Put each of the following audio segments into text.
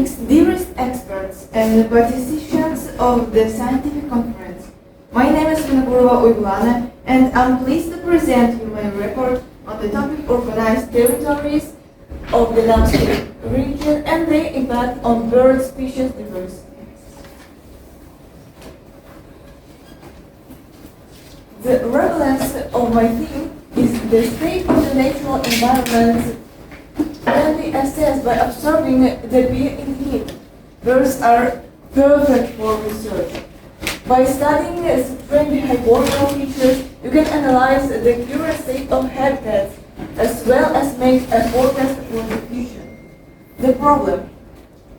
Greetings, dearest experts and participants of the scientific conference. My name is Larionova Innikiгэ, and I'm pleased to present you my report on the topic organized territories of the landscape region and their impact on bird species diversity. The relevance of my theme is the state of the natural environment can be assessed by observing the being indicated. Birds are perfect for research. By studying strange behavioral features, you can analyze the current state of habitats as well as make a forecast for the future. The problem: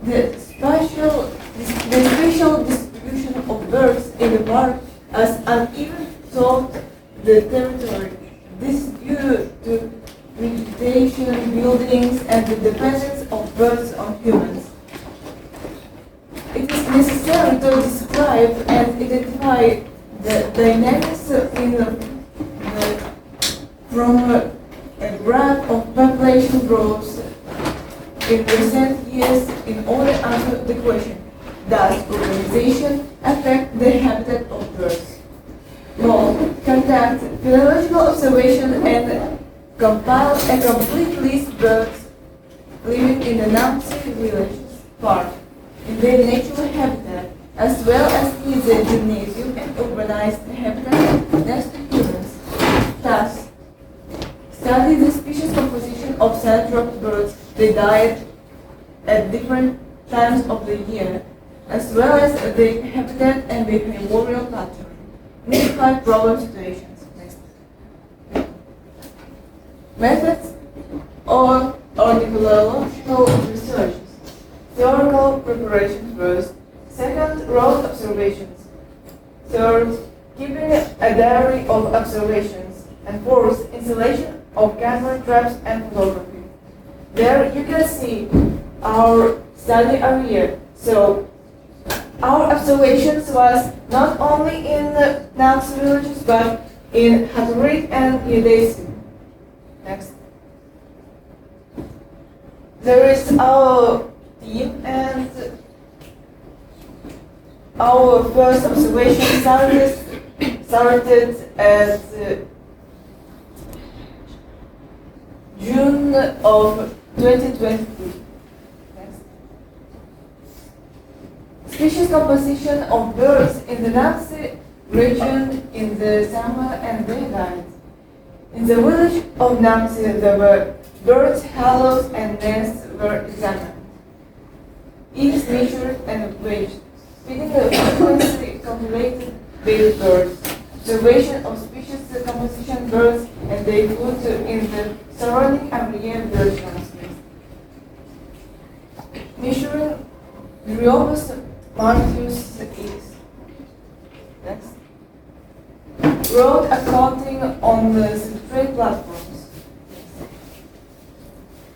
the spatial distribution of birds in the park has uneven throughout the territory. This is due to vegetation, buildings, and the dependence of birds on humans. It is necessary to describe and identify the dynamics from a graph of population growth in recent years in order to answer the question: does urbanization affect the habitat of birds? Conduct phenological observation and compile a complete list of birds living in the Namsi village park in their natural habitat, as well as in the gymnasium and urbanized habitat next to humans. Thus, study the species composition of sand-dropped birds, their diet at different times of the year, as well as their habitat and behavioral pattern. Identify problem situations. Next. Methods or ornithological research. Theoretical preparation first. Second, road observations. Third, keeping a diary of observations. And fourth, installation of camera traps and photography. There you can see our study area. So our observations was not only in the Namsi villages but in Haturit and Yedesi. Next. There is our team, and our first observation started at June of 2023. Next. Species composition of birds in the Namsi region in the summer and their diet. In the village of Namsi, there were birds' hollows and nests were examined. Eggs measured and weighed. Feeding the frequency calculated by birds. Observation of species composition birds and their food in the surrounding area bird landscape. Measuring Globus Martius eggs. Next. Road accounting on the substrate platforms.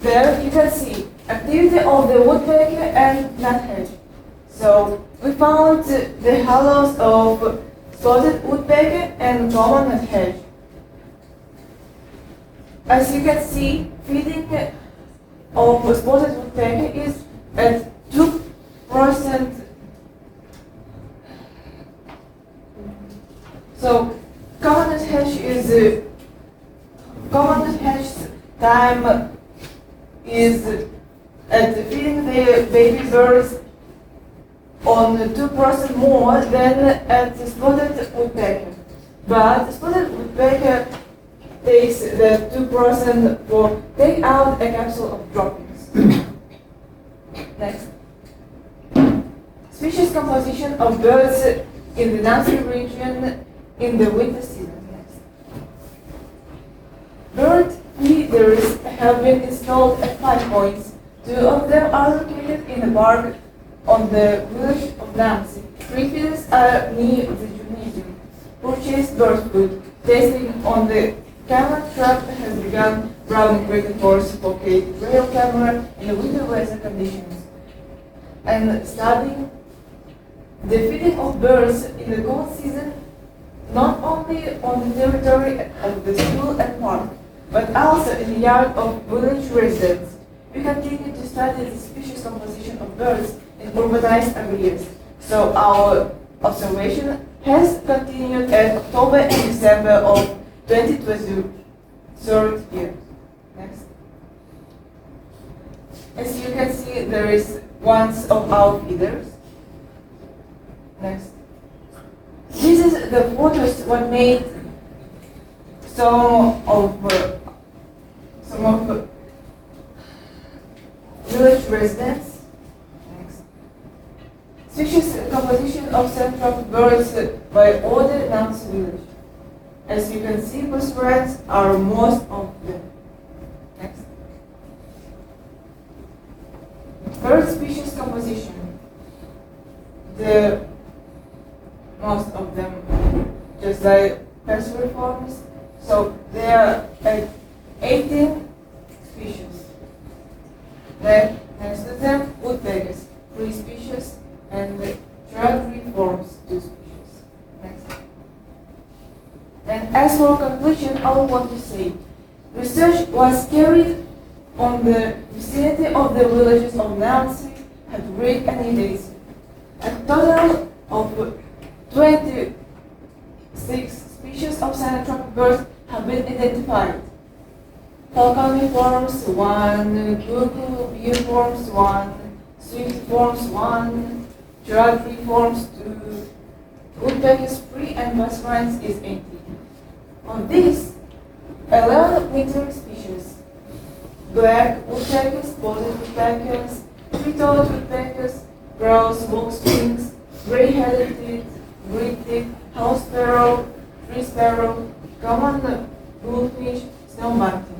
There you can see activity of the woodpecker and nuthatch. So we found the hollows of spotted woodpecker and common nuthatch. As you can see, feeding of spotted woodpecker is at 2%. So common nuthatch's time is at feeding the baby birds on 2% more than at the spotted woodpecker. But spotted woodpecker takes the 2% for take out a capsule of droppings. Next. Species composition of birds in the Namsi region in the winter season. Next. Bird feeders have been installed at 5 points. 2 of them are located in the park on the village of Namsi. 3 feeders are near the gymnasium. Purchased bird food. Testing on the camera trap has begun. Browning cricket for suffocate rail camera in the winter weather conditions. And studying the feeding of birds in the cold season, not only on the territory of the school and park, but also in the yard of village residents. We continue to study the species species composition of birds in urbanized areas. So our observation has continued at October and December of 2023 year. Next. As you can see, there is one of our feeders. Next. This is the photos what made some of village residents. Next. Species composition of central birds by order Nance village. As you can see, passerines are most of them. Next. Bird species composition. The most of them just like passeriforms. So there are 18 species. Then next to them, woodpeckers, 3 species, and Giraffiforms, 2 species. Next. And as for conclusion, I want to say, research was carried on the vicinity of the villages of Nancy, Hadrick, and Edesi. A total of 26 species of synanthropic birds have been identified. Falconiforms 1, Cuckoobiforms 1, Swiftiforms 1, Giraffiforms 2, woodpeckers 3, and passerines is 18. On these, 11 wintering species: black woodpeckers, spotted woodpeckers, three-toed woodpeckers, grouse, wolfswings, gray-headed tit, green-tit, house sparrow, tree sparrow, common bullfinch, snow martin.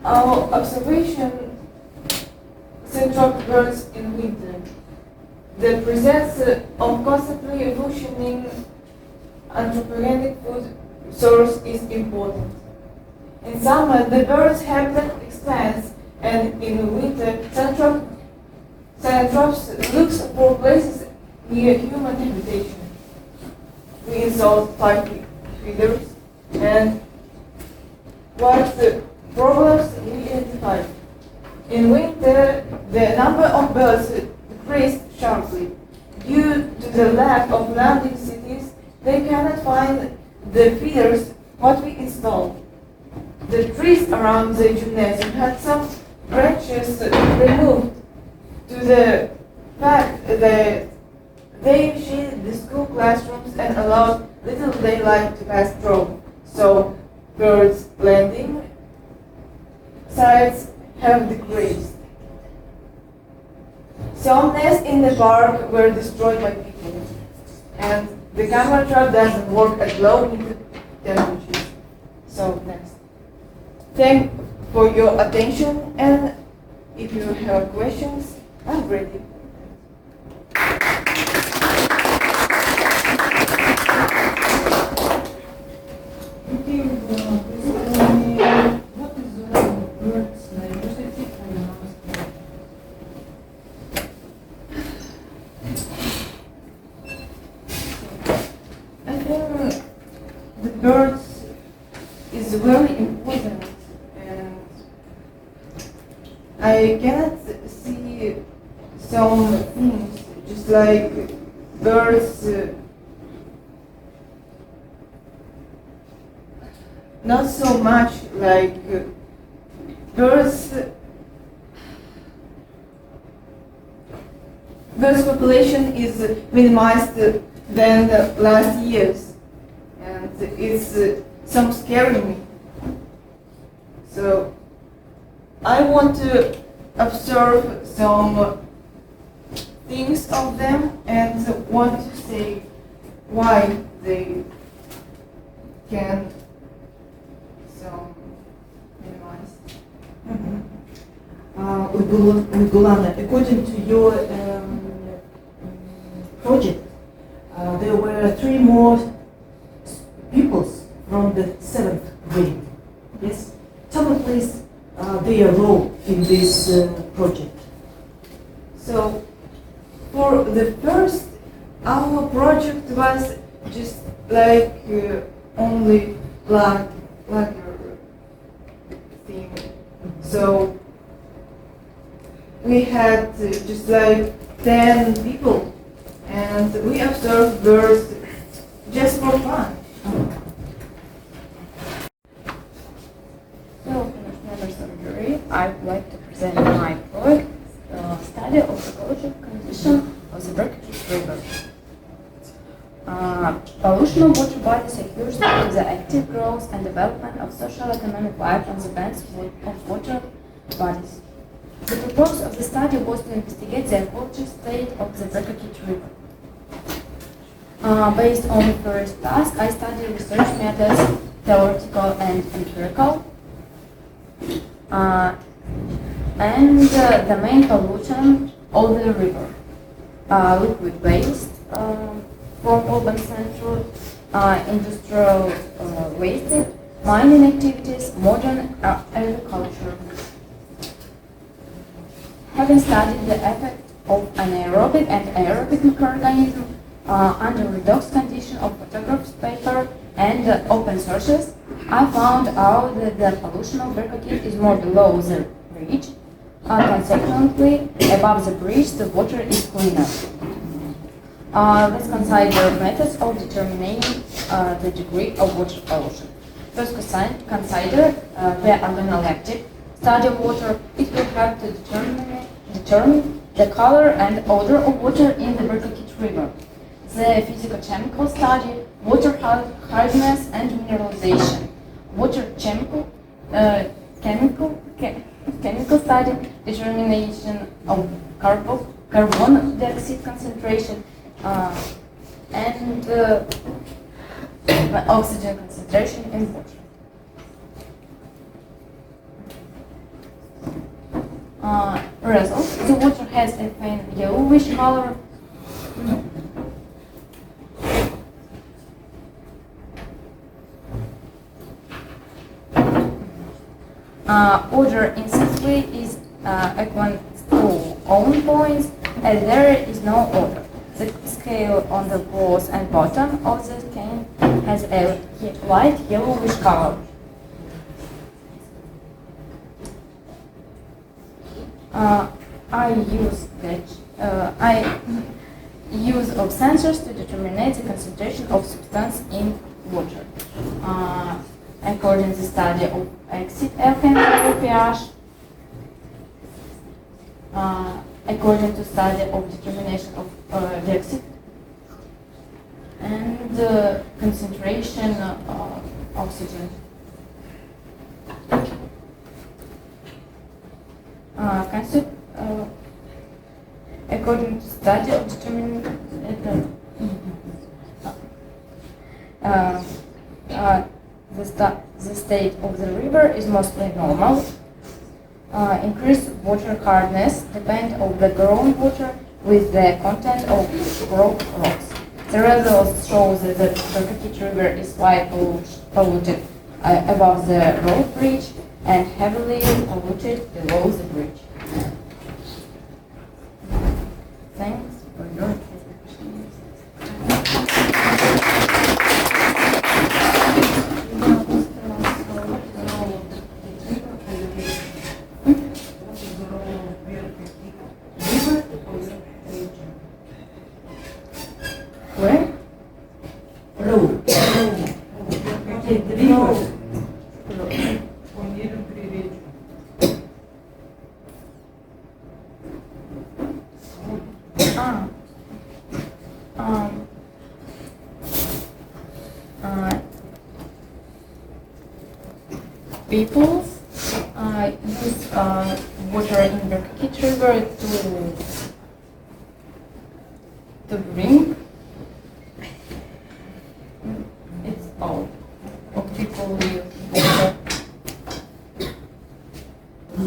Our observation synanthropic birds in winter. The presence of constantly functioning anthropogenic food source is important. In summer, the bird's habitat expands, and in winter, synanthropes looks for places near human habitation. We installed 5 feeders, and what problems we identified. In winter, the number of birds decreased sharply. Due to the lack of landing cities, they cannot find the feeders what we installed. The trees around the gymnasium had some branches removed to the fact that they shaded the school classrooms and allowed little daylight to pass through. So birds' landing sites have decreased. Some nests in the park were destroyed by people, and the camera trap doesn't work at low temperatures. So next. Thank you for your attention, and if you have questions, I'm ready. Birds is very important, and I cannot see some things just like birds not so much like birds population is minimized than the last years. And it's some scaring me. So I want to observe some things of them and want to say why they can some minimize. Gulana, according to your project, there were 3 more pupils from the 7th grade. Yes? Tell me please their role in this project. So for the first, our project was just like only black thing. So we had just like 10 people, and we observed birds just for fun. So, members of the jury, I would like to present my project, study of ecological condition of the Brackish River. Pollution of water bodies occurs due to the active growth and development of social-economic life on the banks of water bodies. The purpose of the study was to investigate the ecological state of the Brackish River. Based on the first task, I studied research methods, theoretical and empirical. And the main pollution of the river, liquid waste from urban centers, industrial waste, mining activities, modern agriculture. Having studied the effect of anaerobic and aerobic microorganisms under redox condition of photographed paper and open sources, I found out that the pollution of Brackish is more below the bridge. Consequently, above the bridge, the water is cleaner. Let's consider methods of determining the degree of water pollution. First, consider the organoleptic study of water. It will help to determine the color and odor of water in the Brackish River. The physico-chemical study, water hardness and mineralization. Water chemical study, determination of carbon dioxide concentration and oxygen concentration in water. Results: the water has a faint yellowish color. Odor instantly is equal to own points, as there is no odor. The scale on the walls and bottom of the can has a light yellowish color. I use of sensors to determine the concentration of substance in water. According to the study of exit alkaline pH, according to study of determination of dioxide and concentration of oxygen. According to study of determining the state of the river is mostly normal. Increased water hardness depends on the groundwater with the content of rock rocks. The results show that the Brackish River is slightly polluted above the road bridge and heavily polluted below the bridge. Thanks for your attention. Where? Road. People use water in the Brackish River to drink. It's all of people use water.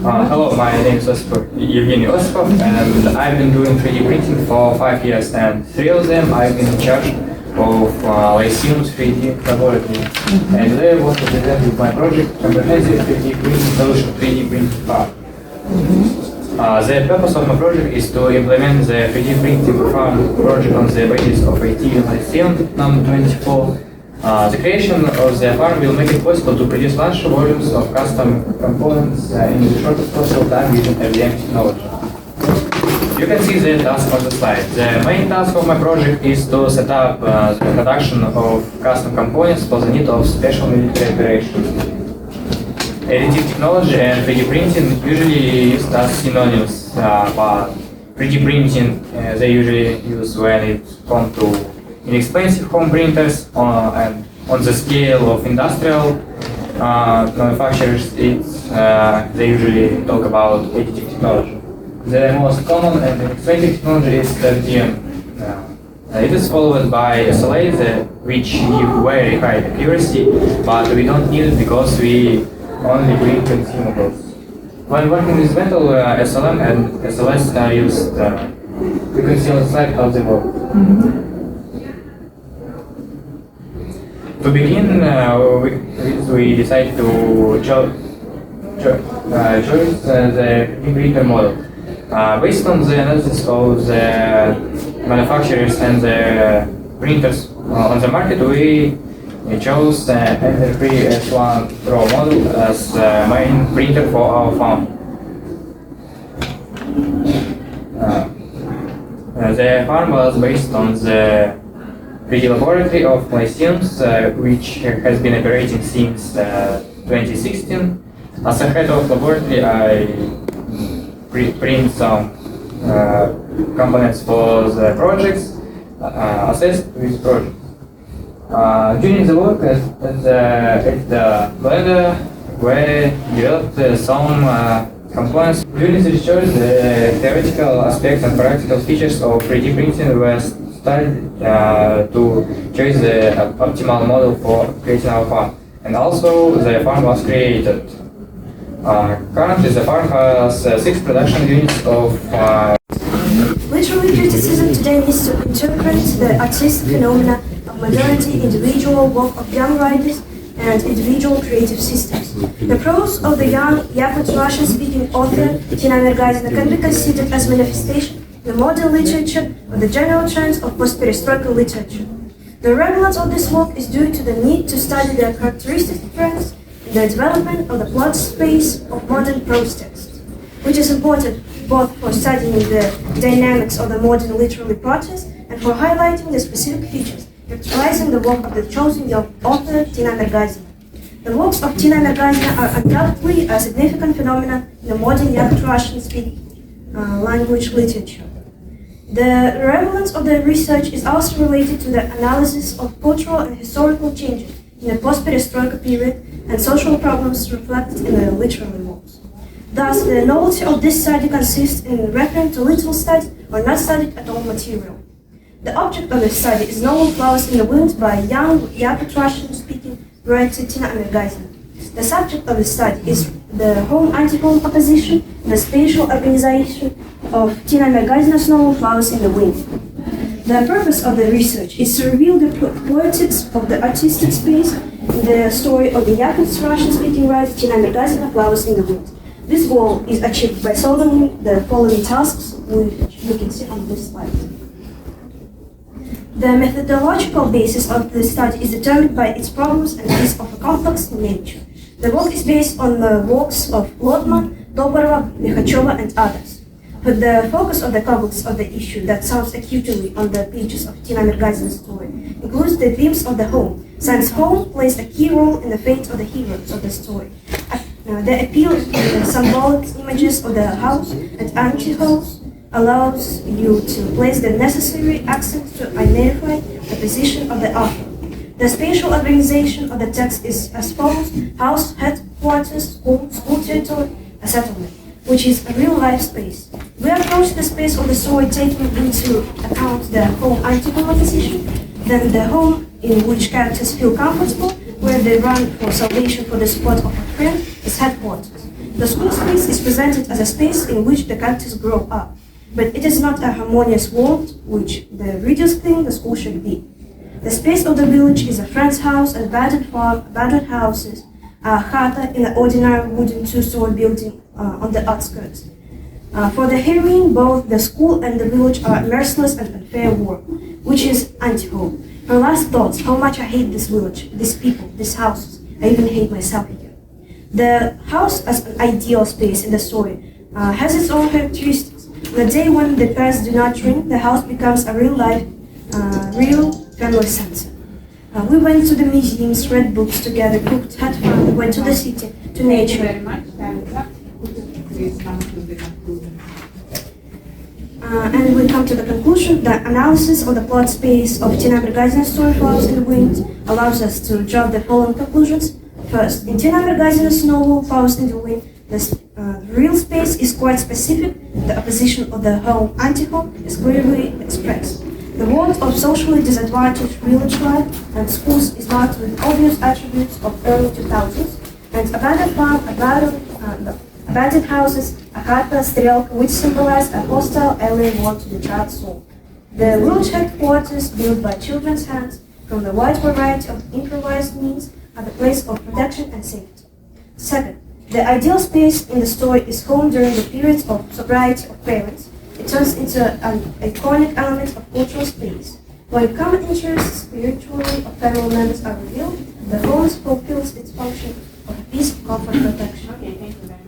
Hello, my name is Evgeny Osipov, and I've been doing 3D printing for 5 years, and 3 of them I've been in charge of Lyceum 3D laboratory. And today I want to present you my project, comprehensive 3D printing solution, 3D printing part. The purpose of my project is to implement the 3D printing farm project on the basis of IT Lyceum number 24. The creation of the farm will make it possible to produce large volumes of custom components in the shortest possible time using FDM technology. You can see the task on the slide. The main task of my project is to set up the production of custom components for the need of special military operations. Additive technology and 3D printing usually used as synonyms, but 3D printing they usually use when it comes to inexpensive home printers and on the scale of industrial manufacturers. They usually talk about additive technology. The most common and expensive technology is FDM. It is followed by SLA, which give very high accuracy, but we don't need it because we only print consumables. When working with metal, SLM and SLS are used. You can see on the slide how they work. To begin, we decided to choose the printer model. Based on the analysis of the manufacturers and the printers on the market, we chose the Enter3 S1 Pro model as the main printer for our farm. The farm was based on the 3D laboratory of Lyceums, which has been operating since 2016. As a head of laboratory, I print some components for the projects, assessed with projects. During the work at the blender, we developed some components. During the research, the theoretical aspects and practical features of 3D printing were studied to choose the optimal model for creating our farm. And also, the farm was created. Currently, the farm has 6 production units of Literary criticism today needs to interpret the artistic phenomena of modernity, individual work of young writers, and individual creative systems. The prose of the young Yakut Russian-speaking author Tina Mergazina can be considered as manifestation in the modern literature of the general trends of post-perestroika literature. The relevance of this work is due to the need to study the characteristic trends in the development of the plot space of modern prose texts, which is important both for studying the dynamics of the modern literary process and for highlighting the specific features characterizing the work of the chosen young author Tina Mergazina. The works of Tina Mergazina are undoubtedly a significant phenomenon in the modern Yakut Russian-speaking language literature. The relevance of the research is also related to the analysis of cultural and historical changes in the post-perestroika period and social problems reflected in the literary works. Thus, the novelty of this study consists in referring to little studied or not studied at all material. The object of the study is novel flowers in the wind by young Yakut Russian-speaking writer Tina Mergazina. The subject of the study is the home-anti-home opposition and the spatial organization of Tina Mergazina's novel Flowers in the Wind. The purpose of the research is to reveal the poetics of the artistic space in the story of the Yakut Russian-speaking writer Tina Mergazina, Flowers in the Wind. This goal is achieved by solving the following tasks, which you can see on this slide. The methodological basis of the study is determined by its problems and is of a complex nature. The work is based on the works of Lotman, Doborova, Likhacheva, and others. But the focus of the complex of the issue that sounds acutely on the pages of Tina Mergazina's story includes the themes of the home, since home plays a key role in the fate of the heroes of the story. The appeal to the symbolic images of the house and anti-house allows you to place the necessary accent to identify the position of the author. The spatial organization of the text is as follows: house, headquarters, home, school territory, a settlement, which is a real-life space. We approach the space of the story taking into account the home anti-home opposition, then the home in which characters feel comfortable, where they run for salvation for the support of a friend, is headquarters. The school space is presented as a space in which the characters grow up, but it is not a harmonious world which the readers think the school should be. The space of the village is a friend's house, an abandoned farm, abandoned houses, a chata in an ordinary wooden two-story building on the outskirts. For the heroine, both the school and the village are merciless and unfair war, which is anti-home. Her last thoughts: how much I hate this village, these people, these houses. I even hate myself here. The house as an ideal space in the story has its own characteristics, The day when the bells do not ring, the house becomes a real life, real family center. We went to the museums, read books together, cooked, had fun, went to the city, to nature. Very much. Time is up. Please come to the conclusion. And we come to the conclusion that analysis of the plot space of Tina Vergazina's story Flowers in the Wind allows us to draw the following conclusions. First, in Tina Vergazina's novel Flowers in the Wind, the real space is quite specific. The opposition of the home anti-home is clearly expressed. The world of socially disadvantaged village life and schools is marked with obvious attributes of early 2000s, and abandoned farm, abandoned houses, a karta, strelka, which symbolize a hostile alien war to the child soul. The village headquarters, built by children's hands, from the wide variety of improvised means, are the place of protection and safety. Second, the ideal space in the story is home during the periods of sobriety of parents. It turns into an iconic element of cultural space. When common interests, spiritually, of family members are revealed, the home fulfills its function of peace, comfort, protection. Okay, thank you very much.